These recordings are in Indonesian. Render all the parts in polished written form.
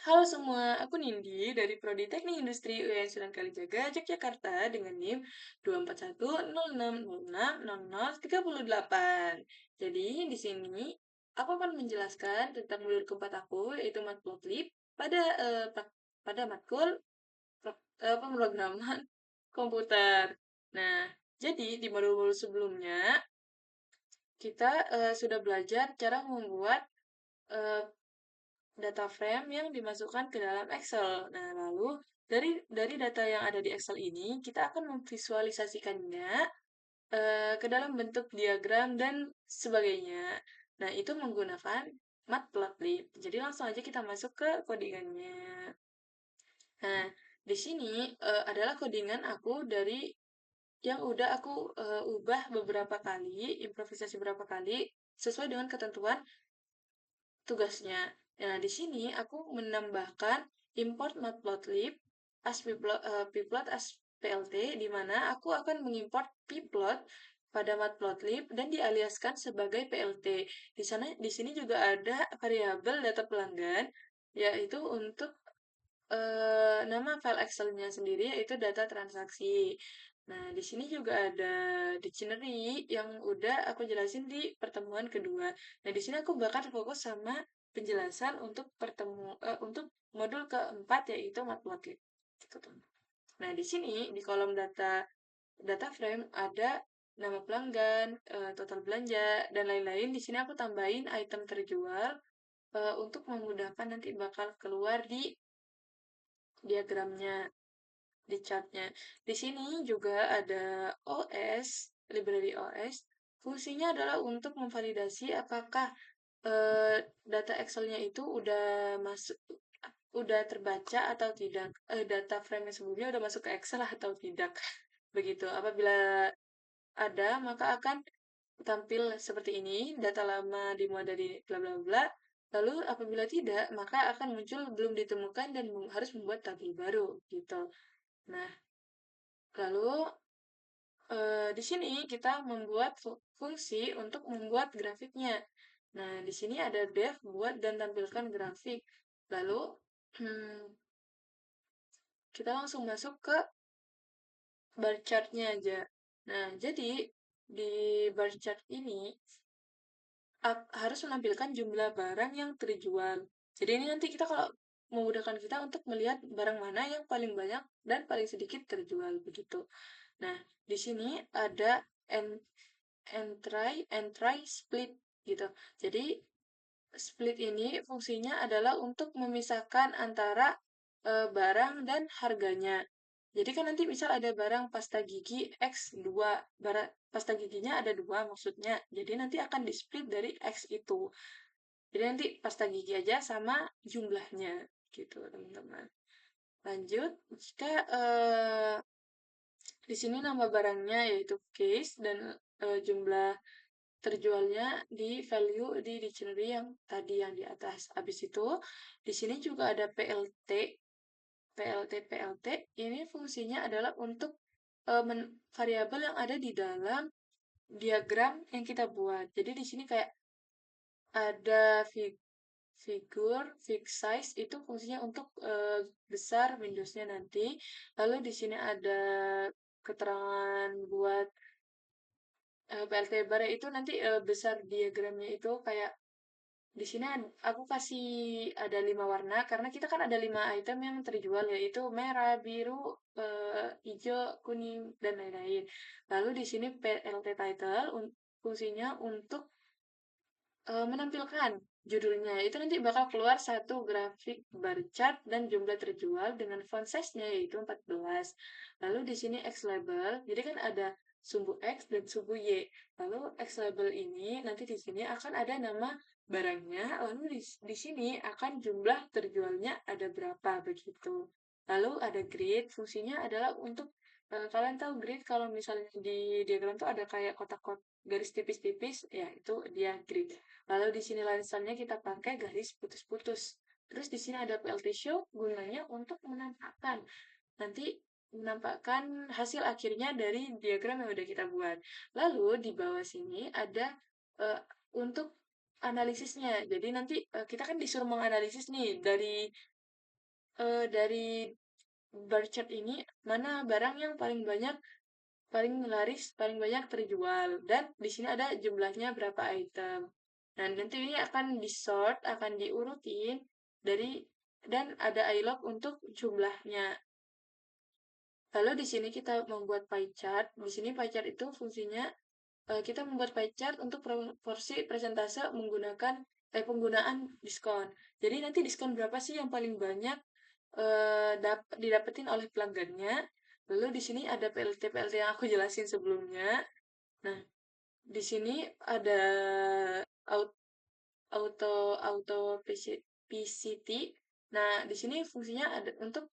Halo semua, aku Nindi dari Prodi Teknik Industri UIN Sunan Kalijaga, Yogyakarta dengan NIM 24106606038. Jadi di sini aku akan menjelaskan tentang modul keempat aku yaitu Matplotlib pada pada matkul pemrograman komputer. Nah, jadi di modul-modul sebelumnya kita sudah belajar cara membuat eh, data frame yang dimasukkan ke dalam Excel. Nah, lalu dari data yang ada di Excel ini, kita akan memvisualisasikannya ke dalam bentuk diagram dan sebagainya. Nah, itu menggunakan Matplotlib. Jadi langsung aja kita masuk ke codingannya. Nah, di sini adalah codingan aku dari yang udah aku ubah beberapa kali, improvisasi beberapa kali sesuai dengan ketentuan tugasnya. Nah, di sini aku menambahkan import matplotlib as pplot as plt, di mana aku akan mengimport pplot pada matplotlib dan dialiaskan sebagai plt. Di sini juga ada variabel data pelanggan, yaitu untuk nama file Excel-nya sendiri yaitu data transaksi. Nah, di sini juga ada dictionary yang udah aku jelasin di pertemuan kedua. Nah, di sini aku bakal fokus sama penjelasan untuk untuk modul keempat yaitu matplotlib. Gitu, teman. Nah, di sini di kolom data frame ada nama pelanggan, total belanja dan lain-lain. Di sini aku tambahin item terjual untuk memudahkan nanti bakal keluar di diagramnya, di chartnya. Di sini juga ada OS, library OS. Fungsinya adalah untuk memvalidasi apakah eh, data Excel-nya itu udah terbaca atau tidak. Data frame yang sebelumnya udah masuk ke Excel atau tidak. Begitu. Apabila ada, maka akan tampil seperti ini, data lama dimuat dari bla bla bla. Lalu apabila tidak, maka akan muncul belum ditemukan dan harus membuat tabel baru gitu. Nah, lalu di sini kita membuat fungsi untuk membuat grafiknya. Nah, di sini ada def buat dan tampilkan grafik. Lalu hmm, kita langsung masuk ke bar chart-nya aja. Nah, jadi di bar chart ini harus menampilkan jumlah barang yang terjual. Jadi ini nanti kita kalau memudahkan kita untuk melihat barang mana yang paling banyak dan paling sedikit terjual begitu. Nah, di sini ada en- entry split gitu. Jadi split ini fungsinya adalah untuk memisahkan antara barang dan harganya. Jadi kan nanti misal ada barang pasta gigi X2, barang pasta giginya ada dua maksudnya. Jadi nanti akan di-split dari X itu. Jadi nanti pasta gigi aja sama jumlahnya gitu, teman-teman. Lanjut, jika di sini nama barangnya yaitu case dan jumlah terjualnya di value di dictionary yang tadi yang di atas. Habis itu, di sini juga ada PLT. PLT ini fungsinya adalah untuk variabel yang ada di dalam diagram yang kita buat. Jadi di sini kayak ada figur, fixed size itu fungsinya untuk besar Windows-nya nanti. Lalu di sini ada keterangan buat PLT bar itu nanti besar diagramnya itu kayak di sini aku kasih ada 5 warna karena kita kan ada 5 item yang terjual yaitu merah, biru, hijau, kuning dan lain-lain. Lalu di sini PLT title fungsinya untuk menampilkan judulnya. Itu nanti bakal keluar satu grafik bar chart dan jumlah terjual dengan font size-nya yaitu 14. Lalu di sini X label. Jadi kan ada sumbu X dan sumbu Y. Lalu X label ini nanti di sini akan ada nama barangnya, lalu di sini akan jumlah terjualnya ada berapa begitu. Lalu ada grid, fungsinya adalah untuk kalian tahu grid kalau misalnya di diagram tuh ada kayak kotak-kotak garis tipis-tipis, ya itu dia grid. Lalu di sini lansanya kita pakai garis putus-putus. Terus di sini ada PLT show gunanya untuk menampakkan hasil akhirnya dari diagram yang udah kita buat. Lalu di bawah sini ada eh, untuk analisisnya. Jadi nanti kita kan disuruh menganalisis nih dari dari bar chart ini mana barang yang paling banyak, paling laris, paling banyak terjual, dan di sini ada jumlahnya berapa item. Nah, nanti ini akan di-sort, akan diurutin dari, dan ada ilog untuk jumlahnya. Lalu di sini kita membuat pie chart. Di sini pie chart itu fungsinya kita membuat pie chart untuk porsi presentase menggunakan penggunaan diskon. Jadi nanti diskon berapa sih yang paling banyak didapetin oleh pelanggannya. Lalu di sini ada PLT-PLT yang aku jelasin sebelumnya. Nah, di sini ada au- auto auto PCT. Nah, di sini fungsinya ada untuk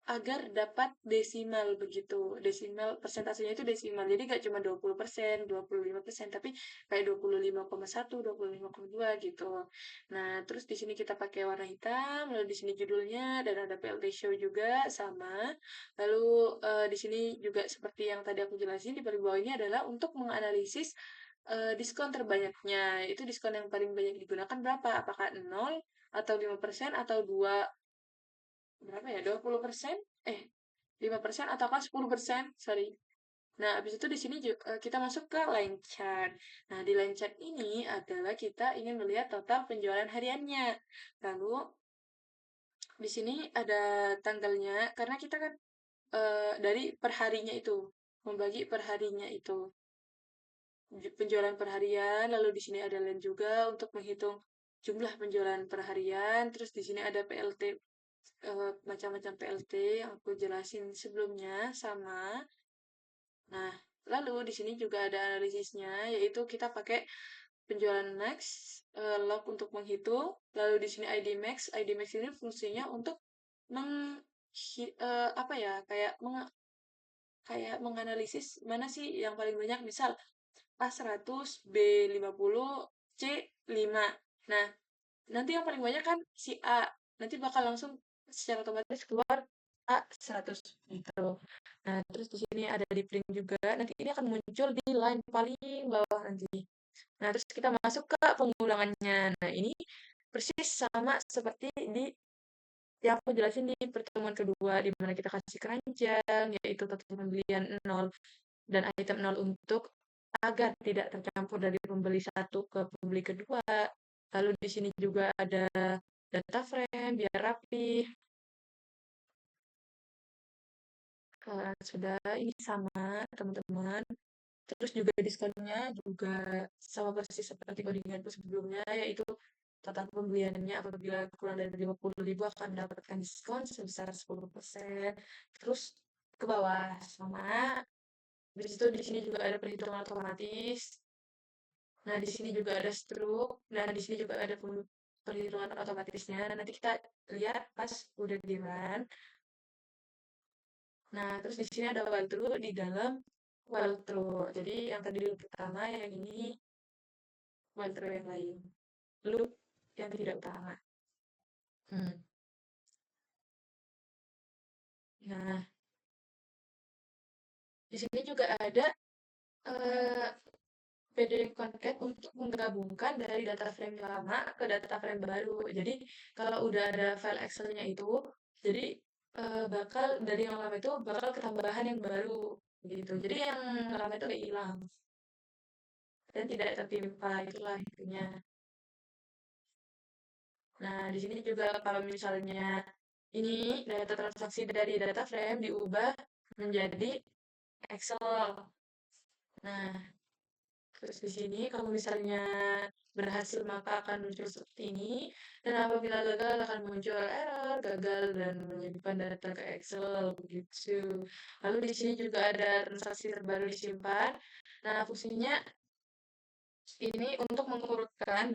agar dapat desimal begitu. Desimal persentasenya itu desimal. Jadi nggak cuma 20%, 25%, tapi kayak 25,1, 25,2 gitu. Nah, terus di sini kita pakai warna hitam, lalu di sini judulnya dan ada PLT show juga sama. Lalu di sini juga seperti yang tadi aku jelasin di paling bawah ini adalah untuk menganalisis diskon terbanyaknya. Itu diskon yang paling banyak digunakan berapa? Apakah 0 atau 5% atau 2 berapa ya? 20%? 5% ataukah 10%? Sorry. Nah, habis itu di sini kita masuk ke line chart. Nah, di line chart ini adalah kita ingin melihat total penjualan hariannya. Lalu di sini ada tanggalnya karena kita kan dari perharinya itu membagi perharinya itu penjualan perharian. Lalu di sini ada line juga untuk menghitung jumlah penjualan perharian. Terus di sini ada PLT macam-macam PLT yang aku jelasin sebelumnya sama. Nah, lalu di sini juga ada analisisnya, yaitu kita pakai penjualan max, log untuk menghitung, lalu di sini ID max. ID max ini fungsinya untuk meng apa ya, kayak menganalisis mana sih yang paling banyak, misal A 100, B 50, C 5. Nah, nanti yang paling banyak kan si A. Nanti bakal langsung secara otomatis keluar A 100 gitu. Nah, terus di sini ada di print juga. Nanti ini akan muncul di line paling bawah nanti. Nah, terus kita masuk ke pengulangannya. Nah, ini persis sama seperti di yang aku jelasin di pertemuan kedua, di mana kita kasih keranjang, yaitu total pembelian 0 dan item 0 untuk agar tidak tercampur dari pembeli satu ke pembeli kedua. Lalu di sini juga ada data frame biar rapi. Sudah ini sama teman-teman. Terus juga diskonnya juga sama persis seperti codinganku sebelumnya, yaitu total pembeliannya apabila kurang dari 50.000 akan mendapatkan diskon sebesar 10%. Terus ke bawah sama. Di sini juga ada perhitungan otomatis. Nah, di sini juga ada stroke. Nah, di sini juga ada perhitungan otomatisnya. Nah, nanti kita lihat pas udah di run. Nah, terus di sini ada walkthrough di dalam walkthrough. Jadi yang tadi dulu pertama, yang ini walkthrough yang lain. Loop yang tidak utama. Hmm. Nah, di sini juga ada PDF concat untuk menggabungkan dari data frame yang lama ke data frame baru. Jadi kalau udah ada file Excel-nya itu, jadi bakal dari yang lama itu bakal ketambahan yang baru gitu. Jadi yang lama itu udah hilang dan tidak tertimpa, itulah intinya. Nah, di sini juga kalau misalnya ini data transaksi dari data frame diubah menjadi Excel. Nah, terus di sini kalau misalnya berhasil maka akan muncul seperti ini, dan apabila gagal akan muncul error, gagal dan menyimpan data ke Excel begitu. Lalu di sini juga ada transaksi terbaru disimpan. Nah, fungsinya ini untuk mengurutkan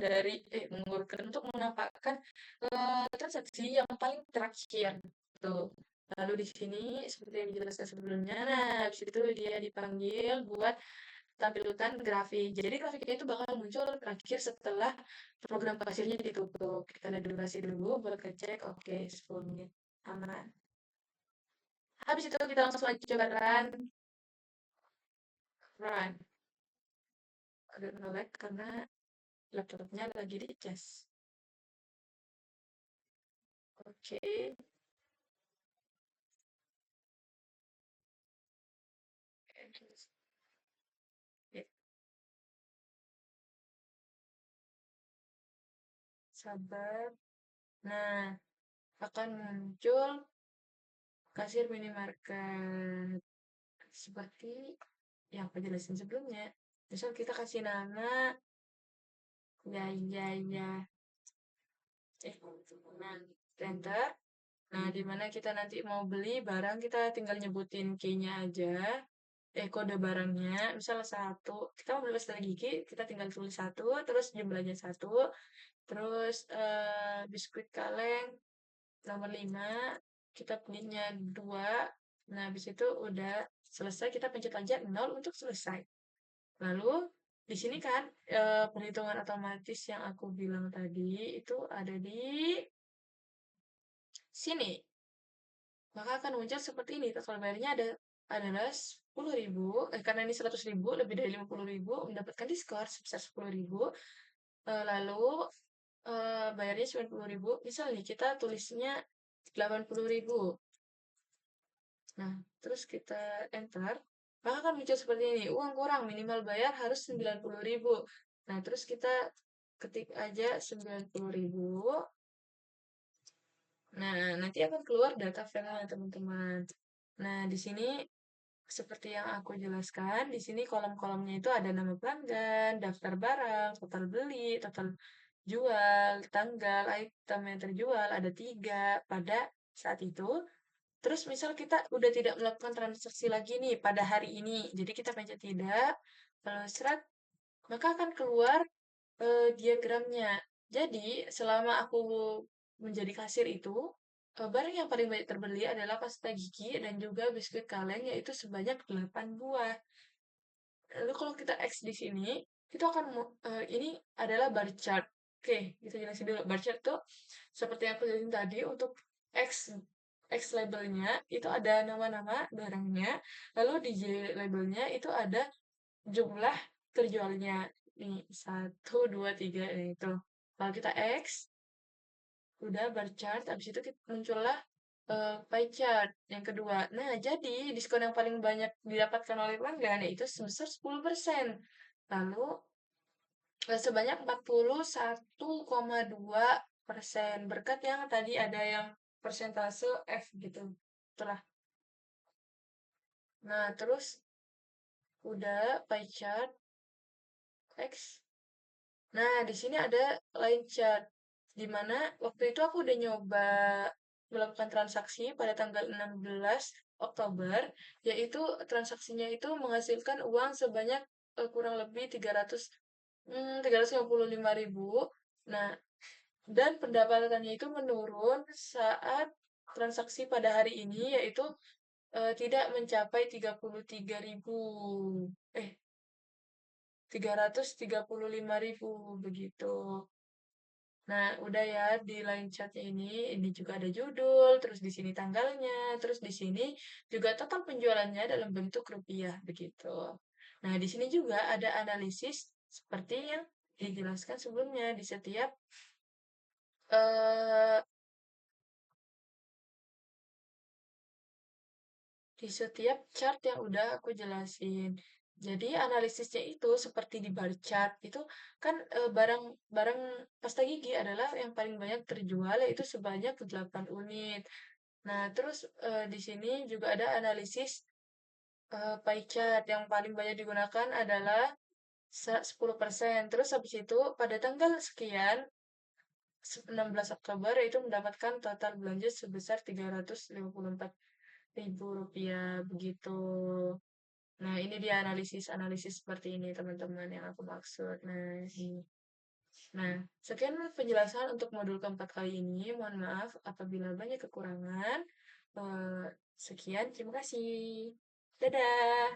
untuk menampakkan transaksi yang paling terakhir. Tuh. Lalu di sini seperti yang dijelaskan sebelumnya, nah habis itu dia dipanggil buat tampilkan grafik. Jadi grafiknya itu bakal muncul terakhir setelah program pasirnya ditutup. Kita lihat durasi dulu buat ngecek. Oke, 10 menit. Aman. Habis itu kita langsung aja coba run. Run. Agak nge-lag karena laptopnya lagi di cas. Oke. sabar. Nah, akan muncul kasir minimarket. Seperti yang aku jelasin sebelumnya. Misal kita kasih nama, ya, ya, ya. Nah, enter. Nah, di mana kita nanti mau beli barang, kita tinggal nyebutin key-nya aja. Kode barangnya, misalnya satu. Kita mau beli pasta gigi, kita tinggal tulis satu, terus jumlahnya satu. Terus biskuit kaleng nomor 5 kita belinya 2. Nah, habis itu udah selesai, kita pencet aja 0 untuk selesai. Lalu di sini kan perhitungan otomatis yang aku bilang tadi itu ada di sini. Maka akan muncul seperti ini. Total bayarnya adalah 10.000. Karena ini 100.000, lebih dari 50.000, mendapatkan diskon sebesar 10.000. Lalu bayarnya 90.000. Misalnya kita tulisnya 80.000. Nah, terus kita enter. Maka akan muncul seperti ini. Uang kurang, minimal bayar harus 90.000. Nah, terus kita ketik aja 90.000. Nah, nanti akan keluar data filenya, teman-teman. Nah, di sini seperti yang aku jelaskan, di sini kolom-kolomnya itu ada nama pelanggan, daftar barang, total beli, total jual, tanggal, item yang terjual, ada 3 pada saat itu. Terus misal kita udah tidak melakukan transaksi lagi nih pada hari ini, jadi kita pencet tidak, kalau serat, maka akan keluar diagramnya. Jadi selama aku menjadi kasir itu, barang yang paling banyak terbeli adalah pasta gigi dan juga biskuit kaleng, yaitu sebanyak 8 buah. Lalu kalau kita X di sini, itu akan ini adalah bar chart. Oke, kita jelasin dulu. Bar chart tuh seperti yang aku jelasin tadi, untuk X X labelnya itu ada nama-nama barangnya, lalu di J labelnya itu ada jumlah terjualnya. Nih, 1, 2, 3, nah itu. Kalau kita X, udah bar chart, abis itu muncullah pie chart yang kedua. Nah, jadi diskon yang paling banyak didapatkan oleh pelanggan yaitu sebesar 10%. Lalu sebanyak 41,2% berkat yang tadi ada yang persentase F gitu. Itulah. Nah, terus udah pie chart X. Nah, di sini ada line chart, di mana waktu itu aku udah nyoba melakukan transaksi pada tanggal 16 Oktober, yaitu transaksinya itu menghasilkan uang sebanyak kurang lebih 355.000. Nah, dan pendapatannya itu menurun saat transaksi pada hari ini, yaitu tidak mencapai 33.000. 335.000 begitu. Nah, udah ya di line chatnya ini juga ada judul, terus di sini tanggalnya, terus di sini juga total penjualannya dalam bentuk rupiah begitu. Nah, di sini juga ada analisis seperti yang dijelaskan sebelumnya eh, di setiap chart yang udah aku jelasin. Jadi analisisnya itu seperti di bar chart itu kan barang-barang pasta gigi adalah yang paling banyak terjual yaitu sebanyak 8 unit. Nah, terus di sini juga ada analisis pie chart yang paling banyak digunakan adalah 10%. Terus habis itu pada tanggal sekian 16 Oktober itu mendapatkan total belanja sebesar 354.000 rupiah begitu. Nah, ini dia analisis-analisis seperti ini, teman-teman, yang aku maksud. Nah, ini. Nah, sekian penjelasan untuk modul keempat kali ini. Mohon maaf apabila banyak kekurangan. Sekian, terima kasih. Dadah!